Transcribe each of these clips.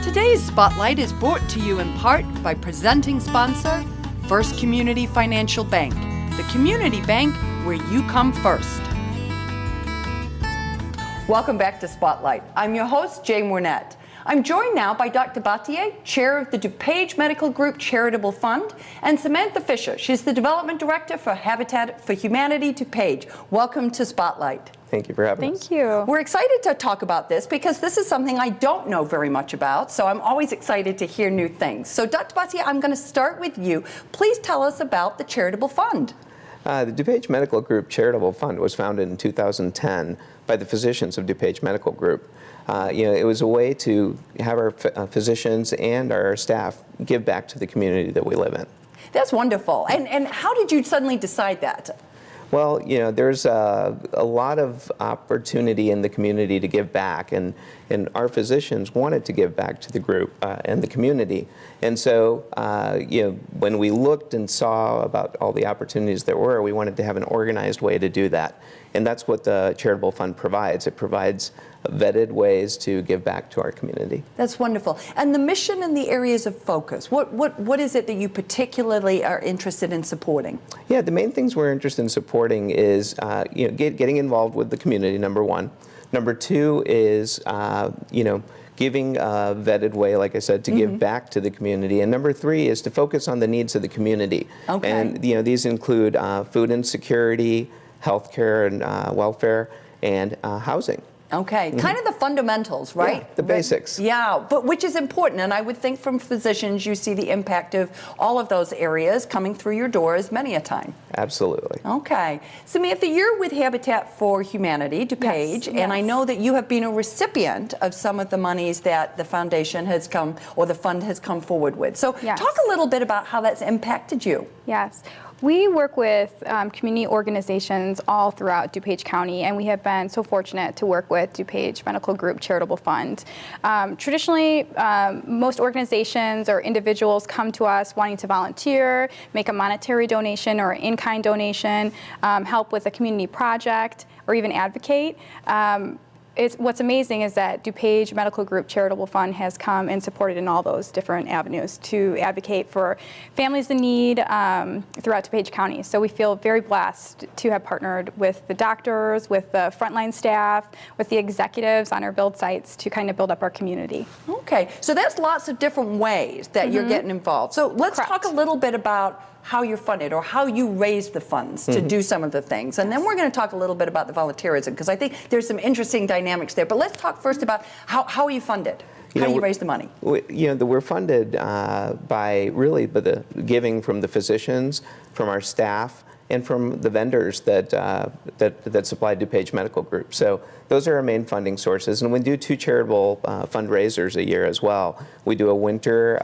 Today's Spotlight is brought to you in part by presenting sponsor, First Community Financial Bank, the community bank where you come first. Welcome back to Spotlight. I'm your host, Jay Mornett. I'm joined now by Dr. Bathier, Chair of the DuPage Medical Group Charitable Fund, and Samantha Fisher. She's the Development Director for Habitat for Humanity DuPage. Welcome to Spotlight. Thank you for having us. Thank you. We're excited to talk about this because this is something I don't know very much about, so I'm always excited to hear new things. So Dr. Bathier, I'm going to start with you. Please tell us about the Charitable Fund. The DuPage Medical Group Charitable Fund was founded in 2010 by the physicians of DuPage Medical Group. It was a way to have our physicians and our staff give back to the community that we live in. That's wonderful. And how did you suddenly decide that? Well, there's a lot of opportunity in the community to give back, and our physicians wanted to give back to the group and the community. And so, when we looked and saw about all the opportunities there were, we wanted to have an organized way to do that. And that's what the Charitable Fund provides. It provides vetted ways to give back to our community. That's wonderful. And the mission and the areas of focus, what is it that you particularly are interested in supporting? Yeah, the main things we're interested in supporting is getting involved with the community, number one. Number two is giving a vetted way, like I said, to give back to the community. And number three is to focus on the needs of the community. Okay. And these include food insecurity, healthcare and welfare, and housing. Okay, kind of the fundamentals, right? Yeah, the basics. Yeah, but which is important, and I would think from physicians you see the impact of all of those areas coming through your doors many a time. Absolutely. Okay. Samantha, you're with Habitat for Humanity, DuPage, and I know that you have been a recipient of some of the monies that the foundation has come, or the fund has come forward with. So talk a little bit about how that's impacted you. Yes. We work with community organizations all throughout DuPage County, and we have been so fortunate to work with DuPage Medical Group Charitable Fund. Traditionally, most organizations or individuals come to us wanting to volunteer, make a monetary donation or in-kind donation, help with a community project, or even advocate. What's amazing is that DuPage Medical Group Charitable Fund has come and supported in all those different avenues to advocate for families in need throughout DuPage County. So we feel very blessed to have partnered with the doctors, with the frontline staff, with the executives on our build sites to kind of build up our community. Okay, so that's lots of different ways that you're getting involved. So let's talk a little bit about how you're funded or how you raise the funds to do some of the things. And then we're going to talk a little bit about the volunteerism because I think there's some interesting dynamics there. But let's talk first about how are you funded? How do you raise the money? We're funded by the giving from the physicians, from our staff, and from the vendors that supply DuPage Medical Group. So those are our main funding sources. And we do two charitable fundraisers a year as well. We do a winter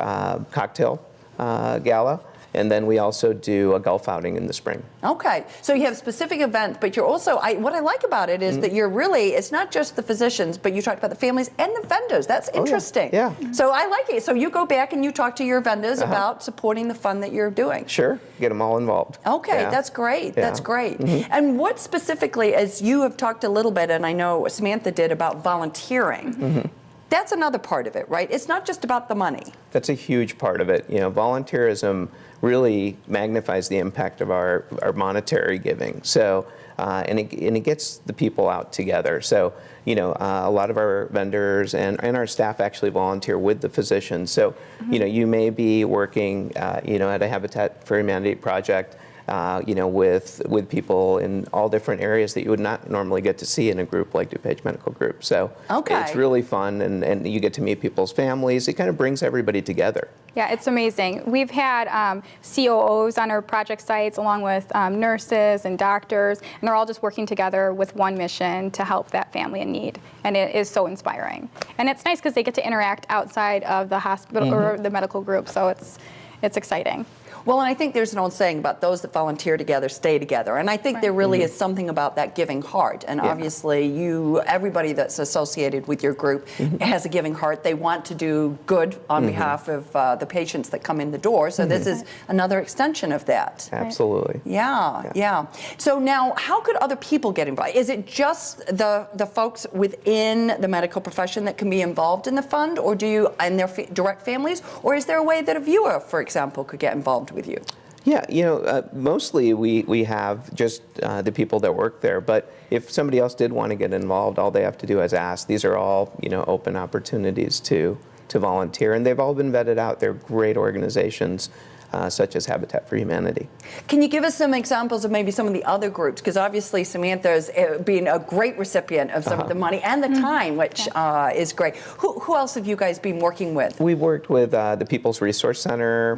cocktail gala, and then we also do a golf outing in the spring. Okay, so you have specific events, but you're also, what I like about it is that you're really, it's not just the physicians, but you talked about the families and the vendors. That's interesting. Yeah. So I like it. So you go back and you talk to your vendors about supporting the fund that you're doing. Sure, get them all involved. Okay, that's great. That's great. And what specifically, as you have talked a little bit, and I know Samantha did, about volunteering, that's another part of it, right? It's not just about the money. That's a huge part of it. Volunteerism really magnifies the impact of our monetary giving. So, and it gets the people out together. So, a lot of our vendors and our staff actually volunteer with the physicians. So, you may be working, at a Habitat for Humanity project, with people in all different areas that you would not normally get to see in a group like DuPage Medical Group. So it's really fun, and you get to meet people's families. It kind of brings everybody together. Yeah, it's amazing. We've had COOs on our project sites along with nurses and doctors, and they're all just working together with one mission to help that family in need. And it is so inspiring. And it's nice because they get to interact outside of the hospital or the medical group, so it's exciting. Well, and I think there's an old saying about those that volunteer together stay together, and I think there really is something about that giving heart. And obviously, everybody that's associated with your group has a giving heart. They want to do good on behalf of the patients that come in the door. So this is another extension of that. Absolutely. Yeah. So now, how could other people get involved? Is it just the folks within the medical profession that can be involved in the fund, or do you and their direct families, or is there a way that a viewer, for example, could get involved with you? Yeah, mostly we have just the people that work there, but if somebody else did want to get involved, all they have to do is ask. These are all, open opportunities to volunteer, and they've all been vetted out. They're great organizations, such as Habitat for Humanity. Can you give us some examples of maybe some of the other groups? Because obviously Samantha's been a great recipient of some of the money and the time, which is great. Who else have you guys been working with? We've worked with the People's Resource Center,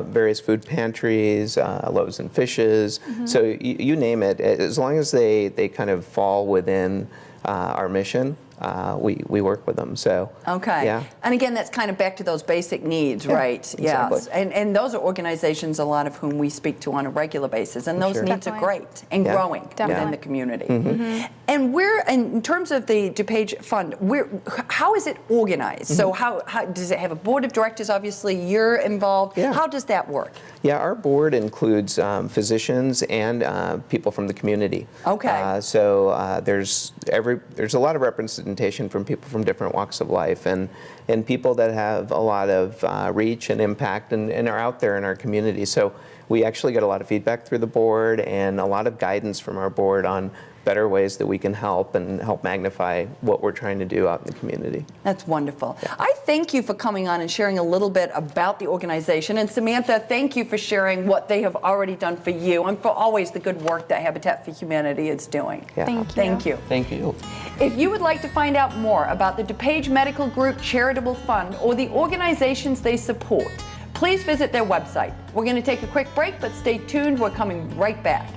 various food pantries, Loaves and Fishes, so you name it. As long as they kind of fall within our mission, we work with them. So yeah. And again, that's kind of back to those basic needs, right? Exactly. Yes. And those are organizations, a lot of whom we speak to on a regular basis, and those needs are great and growing within the community. And in terms of the DuPage Fund, how is it organized? So how does it have a board of directors? Obviously, you're involved. How does that work? Yeah, our board includes physicians and people from the community. So there's a lot of representation from people from different walks of life, and people that have a lot of reach and impact and are out there in our community. So we actually get a lot of feedback through the board and a lot of guidance from our board on better ways that we can help magnify what we're trying to do out in the community. That's wonderful. I thank you for coming on and sharing a little bit about the organization. And Samantha, thank you for sharing what they have already done for you and for always the good work that Habitat for Humanity is doing. Thank you. Thank you. If you would like to find out more about the DuPage Medical Group Charitable Fund or the organizations they support, please visit their website. We're going to take a quick break, but stay tuned. We're coming right back.